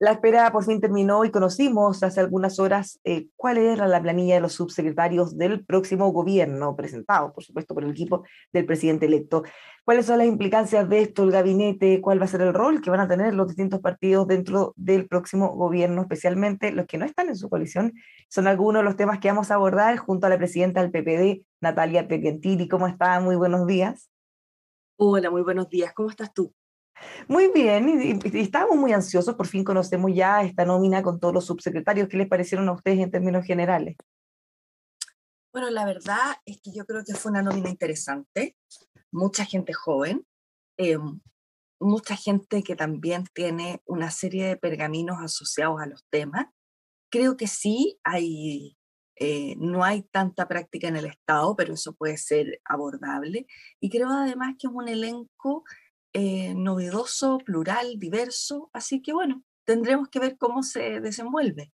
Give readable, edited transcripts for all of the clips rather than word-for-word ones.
La espera por fin terminó y conocimos hace algunas horas cuál era la planilla de los subsecretarios del próximo gobierno, presentado, por supuesto, por el equipo del presidente electo. ¿Cuáles son las implicancias de esto, el gabinete? ¿Cuál va a ser el rol que van a tener los distintos partidos dentro del próximo gobierno, especialmente los que no están en su coalición? Son algunos de los temas que vamos a abordar junto a la presidenta del PPD, Natalia Pergentili. ¿Cómo está? Muy buenos días. Hola, muy buenos días. ¿Cómo estás tú? Muy bien, y estábamos muy ansiosos, por fin conocemos ya esta nómina con todos los subsecretarios. ¿Qué les parecieron a ustedes en términos generales? Bueno, la verdad es que yo creo que fue una nómina interesante, mucha gente joven, eh, mucha gente que también tiene una serie de pergaminos asociados a los temas. Creo que sí, no hay tanta práctica en el Estado, pero eso puede ser abordable. Y creo además que es un elenco novedoso, plural, diverso, así que bueno, tendremos que ver cómo se desenvuelve.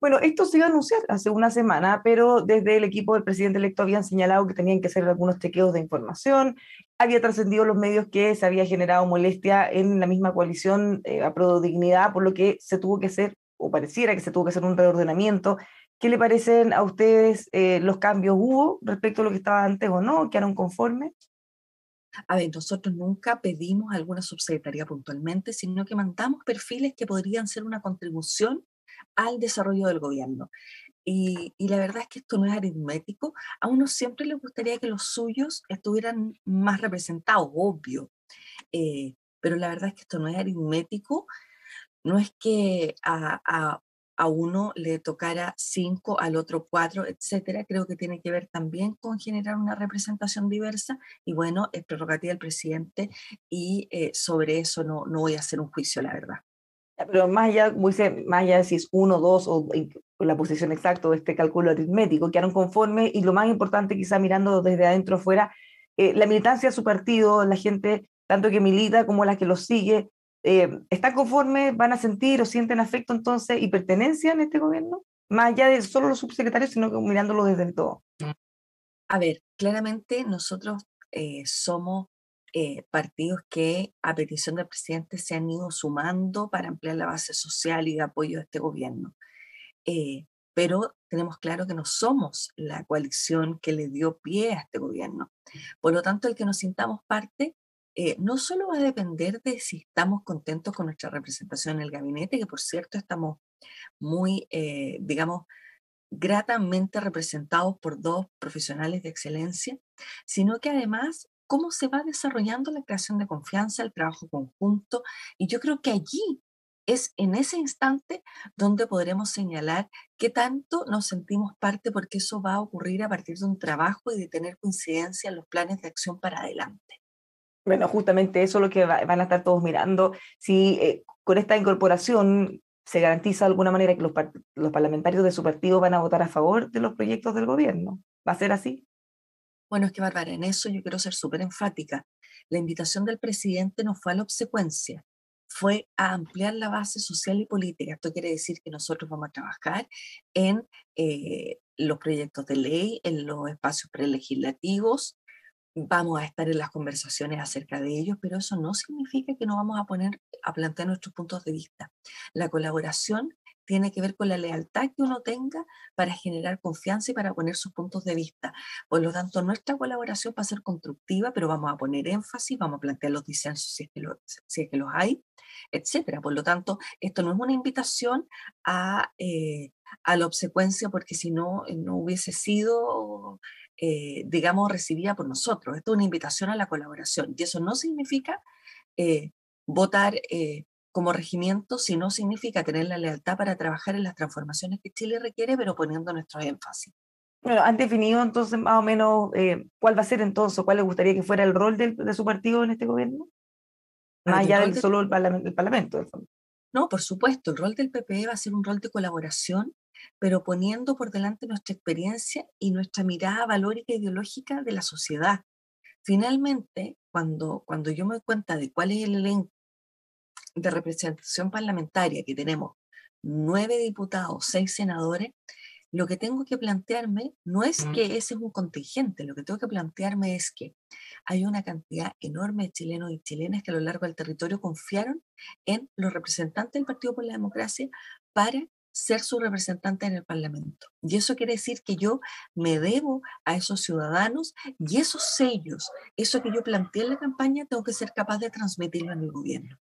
Bueno, esto se iba a anunciar hace una semana, pero desde el equipo del presidente electo habían señalado que tenían que hacer algunos chequeos de información. Había trascendido los medios que se había generado molestia en la misma coalición a Pro Dignidad, por lo que se tuvo que hacer, o pareciera que se tuvo que hacer un reordenamiento. ¿Qué le parecen a ustedes los cambios? ¿Hubo respecto a lo que estaba antes o no? ¿Quedaron conformes? A ver, nosotros nunca pedimos alguna subsecretaría puntualmente, sino que mandamos perfiles que podrían ser una contribución al desarrollo del gobierno. Y la verdad es que esto no es aritmético. A uno siempre le gustaría que los suyos estuvieran más representados, obvio. Pero la verdad es que esto no es aritmético. No es que a uno le tocara 5, al otro 4, etcétera. Creo que tiene que ver también con generar una representación diversa y bueno, es prerrogativa del presidente y sobre eso no voy a hacer un juicio, la verdad. Pero más allá, como dice, más allá de si es uno, dos o la posición exacta de este cálculo aritmético, quedaron conformes y lo más importante, quizá mirando desde adentro afuera, la militancia de su partido, la gente tanto que milita como la que lo sigue, ¿están conformes, van a sentir o sienten afecto entonces y pertenencia en este gobierno? Más allá de solo los subsecretarios, sino que mirándolo desde el todo. A ver, claramente nosotros somos partidos que a petición del presidente se han ido sumando para ampliar la base social y de apoyo de este gobierno. Eh, pero tenemos claro que no somos la coalición que le dio pie a este gobierno. Por lo tanto, el que nos sintamos parte no solo va a depender de si estamos contentos con nuestra representación en el gabinete, que por cierto estamos muy, digamos, gratamente representados por dos profesionales de excelencia, sino que además cómo se va desarrollando la creación de confianza, el trabajo conjunto, y yo creo que allí es en ese instante donde podremos señalar qué tanto nos sentimos parte, porque eso va a ocurrir a partir de un trabajo y de tener coincidencia en los planes de acción para adelante. Bueno, justamente eso es lo que van a estar todos mirando. Si con esta incorporación se garantiza de alguna manera que los parlamentarios de su partido van a votar a favor de los proyectos del gobierno. ¿Va a ser así? Bueno, es que Bárbara, en eso yo quiero ser súper enfática. La invitación del presidente no fue a la obsecuencia, fue a ampliar la base social y política. Esto quiere decir que nosotros vamos a trabajar en los proyectos de ley, en los espacios prelegislativos, vamos a estar en las conversaciones acerca de ellos, pero eso no significa que no vamos a poner a plantear nuestros puntos de vista. La colaboración tiene que ver con la lealtad que uno tenga para generar confianza y para poner sus puntos de vista. Por lo tanto, nuestra colaboración va a ser constructiva, pero vamos a poner énfasis, vamos a plantear los disensos si es que los hay, etcétera. Por lo tanto, esto no es una invitación a la obsecuencia, porque si no, no hubiese sido digamos, recibida por nosotros. Esto es una invitación a la colaboración y eso no significa eh, votar como regimiento, sino significa tener la lealtad para trabajar en las transformaciones que Chile requiere, pero poniendo nuestro énfasis. Bueno, ¿han definido entonces más o menos cuál va a ser entonces, o cuál le gustaría que fuera el rol de su partido en este gobierno? A Más ver, el allá rol del de, solo el parlamento, del fondo. no, por supuesto, el rol del PPE va a ser un rol de colaboración, pero poniendo por delante nuestra experiencia y nuestra mirada valórica e ideológica de la sociedad. Finalmente, cuando yo me doy cuenta de cuál es el elenco de representación parlamentaria que tenemos, 9 diputados, 6 senadores, lo que tengo que plantearme no es que ese es un contingente, lo que tengo que plantearme es que hay una cantidad enorme de chilenos y chilenas que a lo largo del territorio confiaron en los representantes del Partido por la Democracia para ser su representante en el Parlamento. Y eso quiere decir que yo me debo a esos ciudadanos y esos sellos, eso que yo planteé en la campaña, tengo que ser capaz de transmitirlo en el gobierno.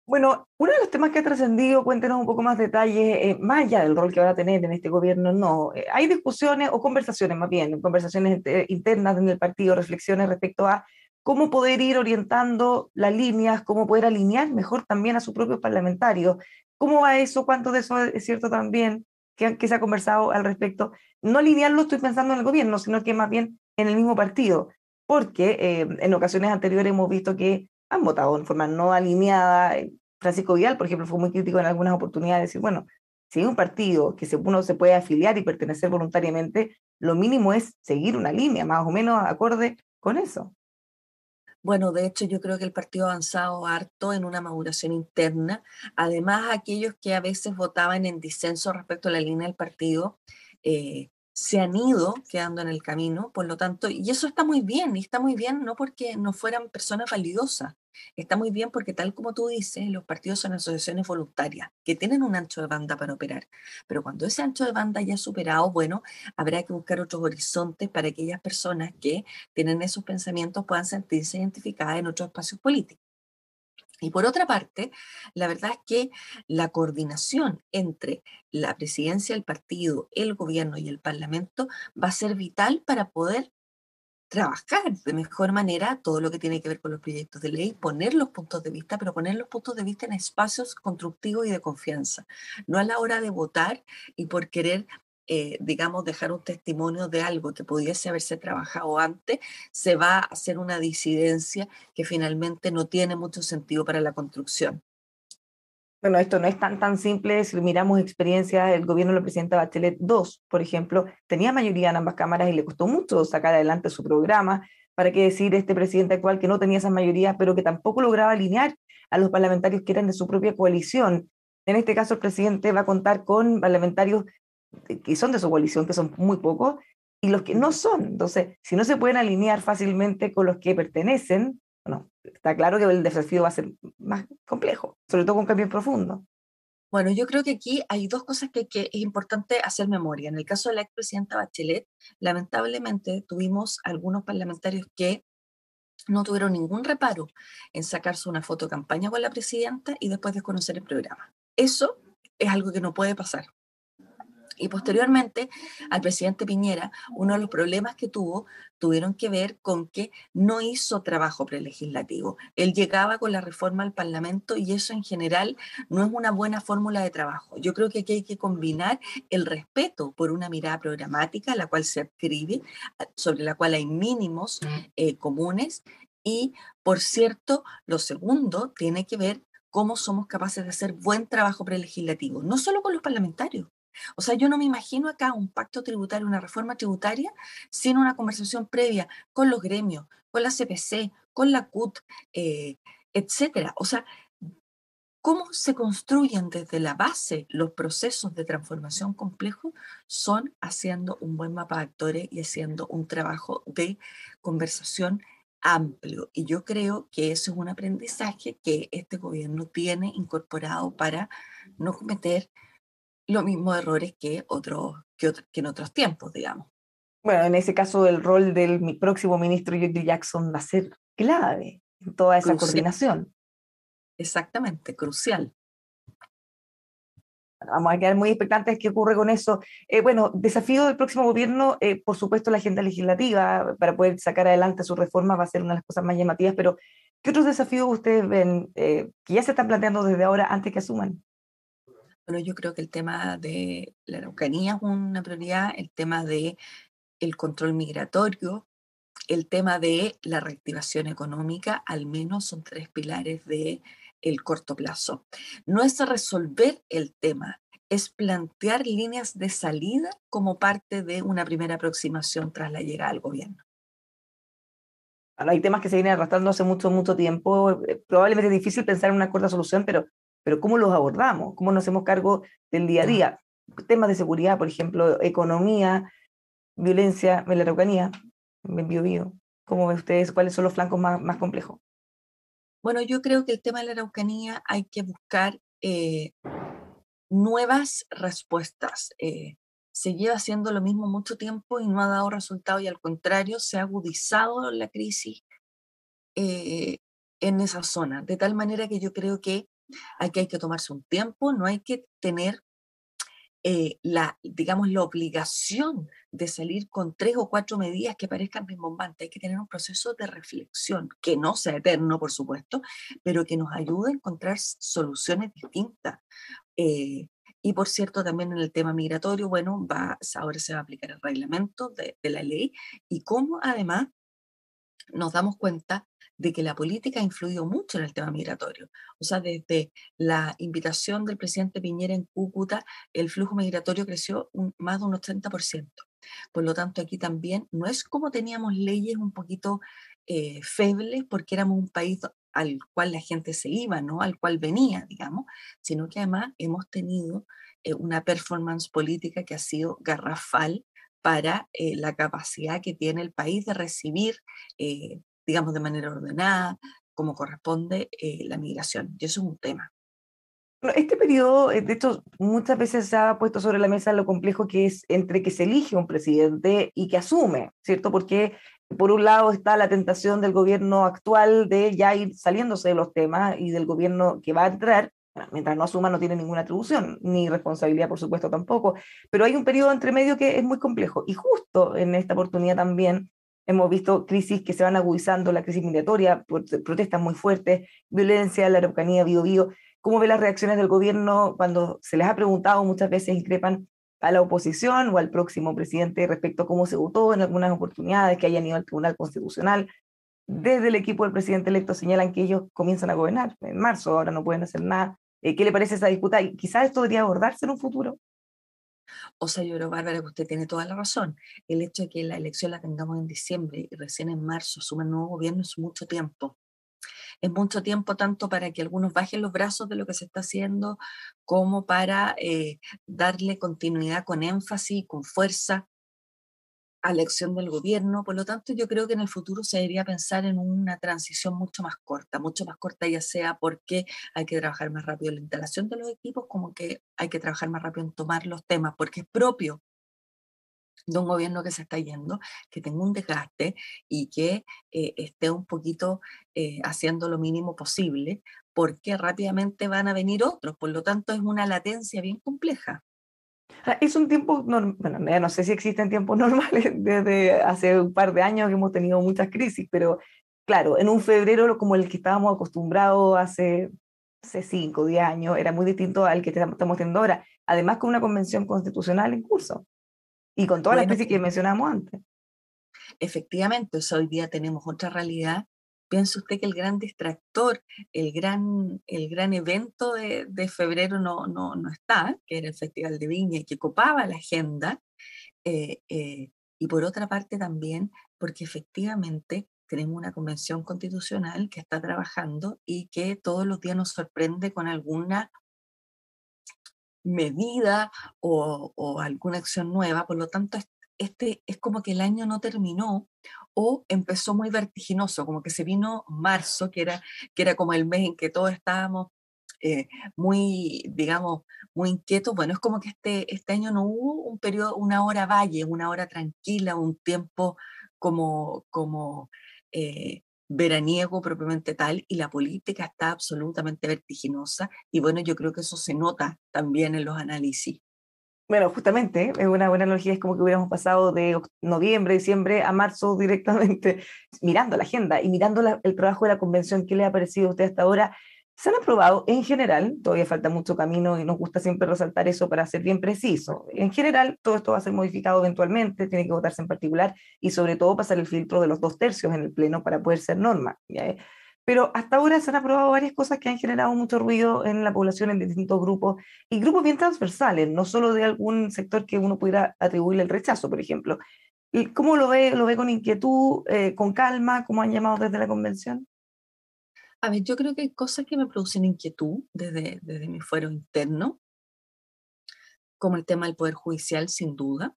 Bueno, uno de los temas que ha trascendido, cuéntenos un poco más detalles, más allá del rol que van a tener en este gobierno, no. Hay discusiones o conversaciones más bien, conversaciones internas en el partido, reflexiones respecto a cómo poder ir orientando las líneas, cómo poder alinear mejor también a sus propios parlamentarios. ¿Cómo va eso? ¿Cuánto de eso es cierto también que se ha conversado al respecto? No alinearlo estoy pensando en el gobierno, sino que más bien en el mismo partido, porque en ocasiones anteriores hemos visto que han votado en forma no alineada. Francisco Vidal, por ejemplo, fue muy crítico en algunas oportunidades, de decir, bueno, si hay un partido que uno se puede afiliar y pertenecer voluntariamente, lo mínimo es seguir una línea más o menos acorde con eso. Bueno, de hecho, yo creo que el partido ha avanzado harto en una maduración interna. Además, aquellos que a veces votaban en disenso respecto a la línea del partido, se han ido quedando en el camino, por lo tanto, y eso está muy bien, y está muy bien no porque no fueran personas valiosas, está muy bien porque tal como tú dices, los partidos son asociaciones voluntarias que tienen un ancho de banda para operar, pero cuando ese ancho de banda ya es superado, bueno, habrá que buscar otros horizontes para aquellas personas que tienen esos pensamientos puedan sentirse identificadas en otros espacios políticos. Y por otra parte, la verdad es que la coordinación entre la presidencia del partido, el gobierno y el parlamento va a ser vital para poder trabajar de mejor manera todo lo que tiene que ver con los proyectos de ley, poner los puntos de vista, pero poner los puntos de vista en espacios constructivos y de confianza, no a la hora de votar y por querer, digamos, dejar un testimonio de algo que pudiese haberse trabajado antes, se va a hacer una disidencia que finalmente no tiene mucho sentido para la construcción. Bueno, esto no es tan simple. Si miramos experiencias, el gobierno de la presidenta Bachelet dos, por ejemplo, tenía mayoría en ambas cámaras y le costó mucho sacar adelante su programa. ¿Para qué decir este presidente actual que no tenía esas mayorías, pero que tampoco lograba alinear a los parlamentarios que eran de su propia coalición? En este caso, el presidente va a contar con parlamentarios que son de su coalición, que son muy pocos, y los que no son. Entonces, si no se pueden alinear fácilmente con los que pertenecen, bueno, está claro que el desafío va a ser más complejo, sobre todo con cambios profundos. Bueno, yo creo que aquí hay dos cosas que es importante hacer memoria. En el caso de la expresidenta Bachelet, lamentablemente tuvimos algunos parlamentarios que no tuvieron ningún reparo en sacarse una foto de campaña con la presidenta y después desconocer el programa. Eso es algo que no puede pasar. Y posteriormente, al presidente Piñera, uno de los problemas que tuvieron que ver con que no hizo trabajo prelegislativo. Él llegaba con la reforma al Parlamento y eso en general no es una buena fórmula de trabajo. Yo creo que aquí hay que combinar el respeto por una mirada programática, la cual se adscribe, sobre la cual hay mínimos comunes. Y, por cierto, lo segundo tiene que ver cómo somos capaces de hacer buen trabajo prelegislativo, no solo con los parlamentarios. O sea, yo no me imagino acá un pacto tributario, una reforma tributaria, sin una conversación previa con los gremios, con la CPC, con la CUT, etcétera. O sea, cómo se construyen desde la base los procesos de transformación complejos son haciendo un buen mapa de actores y haciendo un trabajo de conversación amplio. Y yo creo que eso es un aprendizaje que este gobierno tiene incorporado para no cometer los mismos errores que en otros tiempos, digamos. Bueno, en ese caso el rol del próximo ministro Jeffrey Jackson va a ser clave en toda esa Crucial, coordinación. exactamente, crucial. Vamos a quedar muy expectantes qué ocurre con eso. Bueno, desafío del próximo gobierno, por supuesto, la agenda legislativa para poder sacar adelante su reforma va a ser una de las cosas más llamativas, pero ¿qué otros desafíos ustedes ven que ya se están planteando desde ahora antes que asuman? Bueno, yo creo que el tema de la Araucanía es una prioridad, el tema de el control migratorio, el tema de la reactivación económica, al menos son tres pilares de el corto plazo. No es resolver el tema, es plantear líneas de salida como parte de una primera aproximación tras la llegada al gobierno. Bueno, hay temas que se vienen arrastrando hace mucho tiempo. Probablemente es difícil pensar en una corta solución, pero ¿cómo los abordamos? ¿Cómo nos hacemos cargo del día a día? temas de seguridad, por ejemplo, economía, violencia en la Araucanía, en Biobío. ¿Cómo ven ustedes? ¿Cuáles son los flancos más complejos? Bueno, yo creo que el tema de la Araucanía hay que buscar nuevas respuestas. Se lleva haciendo lo mismo mucho tiempo y no ha dado resultado y al contrario se ha agudizado la crisis eh, en esa zona, de tal manera que yo creo que aquí hay que tomarse un tiempo, no hay que tener digamos, la obligación de salir con 3 o 4 medidas que parezcan rimbombantes. Hay que tener un proceso de reflexión, que no sea eterno, por supuesto, pero que nos ayude a encontrar soluciones distintas. Eh, y por cierto, también en el tema migratorio, bueno, ahora se va a aplicar el reglamento de la ley y cómo además nos damos cuenta de que la política ha influido mucho en el tema migratorio. O sea, desde la invitación del presidente Piñera en Cúcuta, el flujo migratorio creció más de un 80%. Por lo tanto, aquí también no es como teníamos leyes un poquito febles porque éramos un país al cual la gente se iba, ¿no? Al cual venía, digamos, sino que además hemos tenido una performance política que ha sido garrafal para la capacidad que tiene el país de recibir, digamos, de manera ordenada, como corresponde, la migración. Y eso es un tema. Bueno, este periodo, de hecho, muchas veces se ha puesto sobre la mesa lo complejo que es entre que se elige un presidente y que asume, ¿cierto? Porque por un lado está la tentación del gobierno actual de ya ir saliéndose de los temas y del gobierno que va a entrar, bueno, mientras no asuma no tiene ninguna atribución, ni responsabilidad, por supuesto, tampoco, pero hay un periodo entre medio que es muy complejo. Y justo en esta oportunidad también hemos visto crisis que se van agudizando, la crisis migratoria, protestas muy fuertes, violencia en la Araucanía, Biobío. ¿Cómo ve las reacciones del gobierno cuando se les ha preguntado, muchas veces increpan a la oposición o al próximo presidente respecto a cómo se votó en algunas oportunidades que hayan ido al Tribunal Constitucional? Desde el equipo del presidente electo señalan que ellos comienzan a gobernar en marzo, ahora no pueden hacer nada. ¿Qué le parece esa disputa? Y quizás esto debería abordarse en un futuro. O sea, yo creo, Bárbara, que usted tiene toda la razón. El hecho de que la elección la tengamos en diciembre y recién en marzo asume el nuevo gobierno es mucho tiempo. Es mucho tiempo tanto para que algunos bajen los brazos de lo que se está haciendo, como para darle continuidad con énfasis y con fuerza a la acción del gobierno. Por lo tanto, yo creo que en el futuro se debería pensar en una transición mucho más corta, ya sea porque hay que trabajar más rápido en la instalación de los equipos, como que hay que trabajar más rápido en tomar los temas, porque es propio de un gobierno que se está yendo, que tenga un desgaste y que esté un poquito haciendo lo mínimo posible, porque rápidamente van a venir otros. Por lo tanto, es una latencia bien compleja. Es un tiempo, bueno, ya no sé si existen tiempos normales, desde hace un par de años que hemos tenido muchas crisis, pero claro, en un febrero como el que estábamos acostumbrados hace 5 o 10 años, era muy distinto al que estamos teniendo ahora, además con una convención constitucional en curso y con todas las Bueno, crisis que mencionamos antes. efectivamente, o sea, hoy día tenemos otra realidad. Piensa usted que el gran distractor, el gran evento de febrero no está, que era el Festival de Viña y que copaba la agenda. eh, eh, y por otra parte también, porque efectivamente tenemos una convención constitucional que está trabajando y que todos los días nos sorprende con alguna medida o alguna acción nueva. Por lo tanto, este es como que el año no terminó o empezó muy vertiginoso, como que se vino marzo, que era como el mes en que todos estábamos muy, digamos, muy inquietos. Bueno, es como que este año no hubo un periodo, una hora valle, una hora tranquila, un tiempo como veraniego propiamente tal, y la política está absolutamente vertiginosa. Y bueno, yo creo que eso se nota también en los análisis. Bueno, justamente, es una buena analogía, es como que hubiéramos pasado de noviembre, diciembre a marzo directamente, mirando la agenda y mirando el trabajo de la convención. ¿Qué le ha parecido a usted hasta ahora? Se han aprobado en general, todavía falta mucho camino y nos gusta siempre resaltar eso para ser bien preciso. En general, todo esto va a ser modificado eventualmente, tiene que votarse en particular y sobre todo pasar el filtro de los 2 tercios en el Pleno para poder ser norma. ¿Ya? Pero hasta ahora se han aprobado varias cosas que han generado mucho ruido en la población en distintos grupos y grupos bien transversales, no solo de algún sector que uno pudiera atribuirle el rechazo, por ejemplo. ¿Y cómo lo ve? ¿Lo ve con inquietud, con calma, como han llamado desde la convención? A ver, yo creo que hay cosas que me producen inquietud desde mi fuero interno, como el tema del Poder Judicial, sin duda,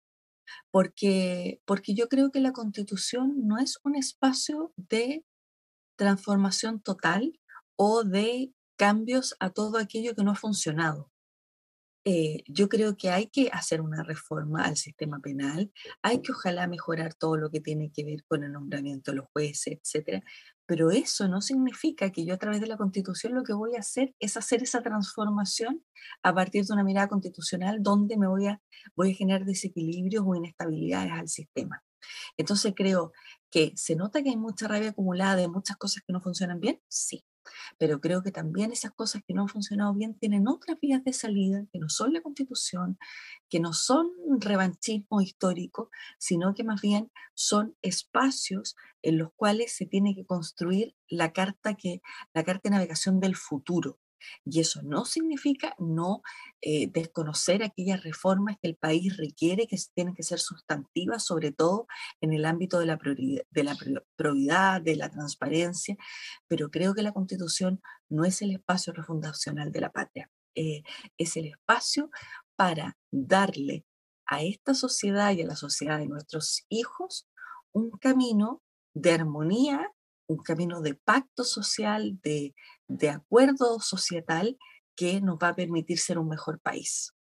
porque yo creo que la Constitución no es un espacio de transformación total o de cambios a todo aquello que no ha funcionado. Yo creo que hay que hacer una reforma al sistema penal, hay que ojalá mejorar todo lo que tiene que ver con el nombramiento de los jueces, etcétera, pero eso no significa que yo a través de la Constitución lo que voy a hacer es hacer esa transformación a partir de una mirada constitucional donde voy a generar desequilibrios o inestabilidades al sistema. Entonces creo que se nota que hay mucha rabia acumulada de muchas cosas que no funcionan bien, sí, pero creo que también esas cosas que no han funcionado bien tienen otras vías de salida, que no son la Constitución, que no son revanchismo histórico, sino que más bien son espacios en los cuales se tiene que construir la carta de navegación del futuro. Y eso no significa no desconocer aquellas reformas que el país requiere, que tienen que ser sustantivas, sobre todo en el ámbito de la probidad, de la transparencia, pero creo que la Constitución no es el espacio refundacional de la patria, es el espacio para darle a esta sociedad y a la sociedad de nuestros hijos un camino de armonía, un camino de pacto social, de acuerdo societal que nos va a permitir ser un mejor país.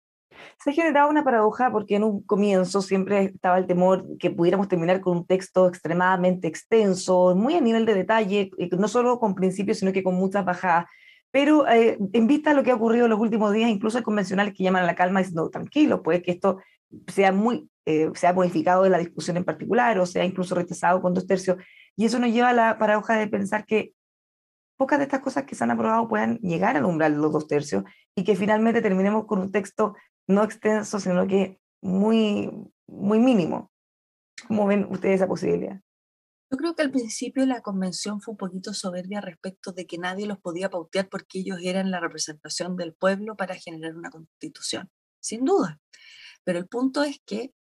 Se ha generado una paradoja porque en un comienzo siempre estaba el temor que pudiéramos terminar con un texto extremadamente extenso, muy a nivel de detalle, no solo con principios, sino que con muchas bajadas. Pero en vista de lo que ha ocurrido en los últimos días, incluso hay convencionales que llaman a la calma diciendo, tranquilo, puede que esto sea modificado en la discusión en particular o sea incluso rechazado con 2 tercios. Y eso nos lleva a la paradoja de pensar que pocas de estas cosas que se han aprobado puedan llegar al umbral de los 2 tercios y que finalmente terminemos con un texto no extenso, sino que muy, muy mínimo. ¿Cómo ven ustedes esa posibilidad? Yo creo que al principio la convención fue un poquito soberbia respecto de que nadie los podía pautear porque ellos eran la representación del pueblo para generar una constitución, sin duda. Pero el punto es que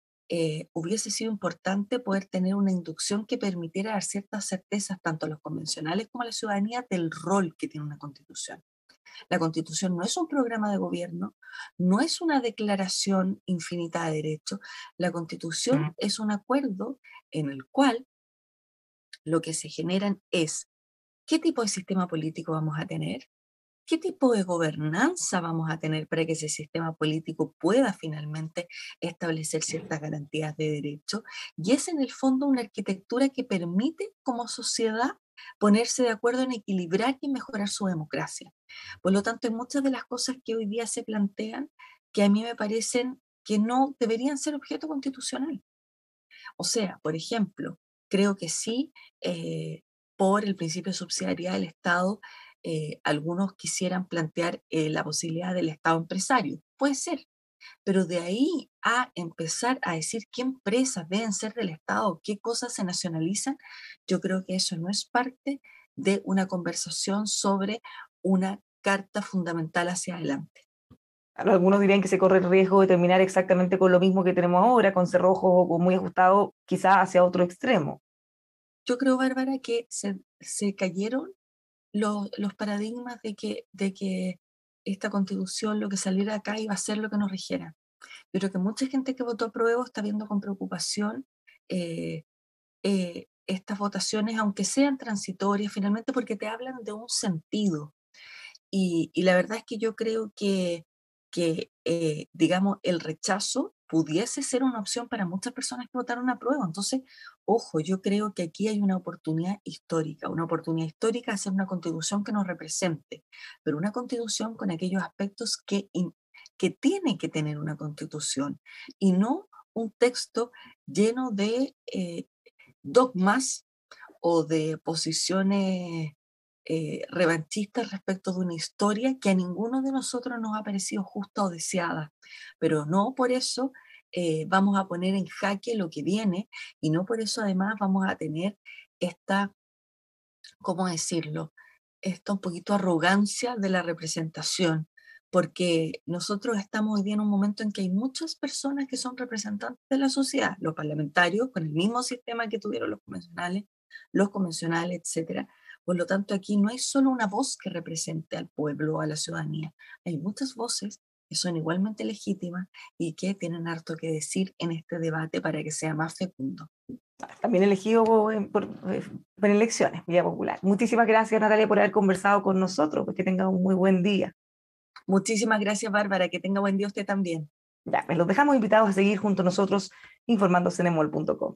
hubiese sido importante poder tener una inducción que permitiera dar ciertas certezas tanto a los convencionales como a la ciudadanía del rol que tiene una constitución. La constitución no es un programa de gobierno, no es una declaración infinita de derechos. La constitución es un acuerdo en el cual lo que se generan es qué tipo de sistema político vamos a tener, qué tipo de gobernanza vamos a tener para que ese sistema político pueda finalmente establecer ciertas garantías de derecho. Y es en el fondo una arquitectura que permite como sociedad ponerse de acuerdo en equilibrar y mejorar su democracia. Por lo tanto, hay muchas de las cosas que hoy día se plantean que a mí me parecen que no deberían ser objeto constitucional. O sea, por ejemplo, creo que sí, por el principio de subsidiariedad del Estado, algunos quisieran plantear la posibilidad del Estado empresario. Puede ser, pero de ahí a empezar a decir qué empresas deben ser del Estado, qué cosas se nacionalizan, yo creo que eso no es parte de una conversación sobre una carta fundamental hacia adelante. Algunos dirían que se corre el riesgo de terminar exactamente con lo mismo que tenemos ahora, con cerrojos o muy ajustado, quizás hacia otro extremo. Yo creo, Bárbara, que se cayeron los paradigmas de que esta constitución, lo que saliera acá, iba a ser lo que nos rigiera. Yo creo que mucha gente que votó a prueba está viendo con preocupación eh, estas votaciones, aunque sean transitorias, finalmente porque te hablan de un sentido. Y la verdad es que yo creo que digamos, el rechazo pudiese ser una opción para muchas personas que votaron a prueba. Entonces, ojo, yo creo que aquí hay una oportunidad histórica de hacer una constitución que nos represente, pero una constitución con aquellos aspectos que tiene que tener una constitución y no un texto lleno de dogmas o de posiciones revanchistas respecto de una historia que a ninguno de nosotros nos ha parecido justa o deseada, pero no por eso vamos a poner en jaque lo que viene y no por eso además vamos a tener esta, ¿cómo decirlo? Esta un poquito arrogancia de la representación, porque nosotros estamos hoy día en un momento en que hay muchas personas que son representantes de la sociedad, los parlamentarios con el mismo sistema que tuvieron los convencionales, etcétera. Por lo tanto, aquí no hay solo una voz que represente al pueblo o a la ciudadanía, hay muchas voces que son igualmente legítimas y que tienen harto que decir en este debate para que sea más fecundo. También elegido por elecciones, vía popular. Muchísimas gracias, Natalia, por haber conversado con nosotros, pues que tenga un muy buen día. Muchísimas gracias, Bárbara, que tenga buen día usted también. Ya, pues los dejamos invitados a seguir junto a nosotros informándose en emol.com.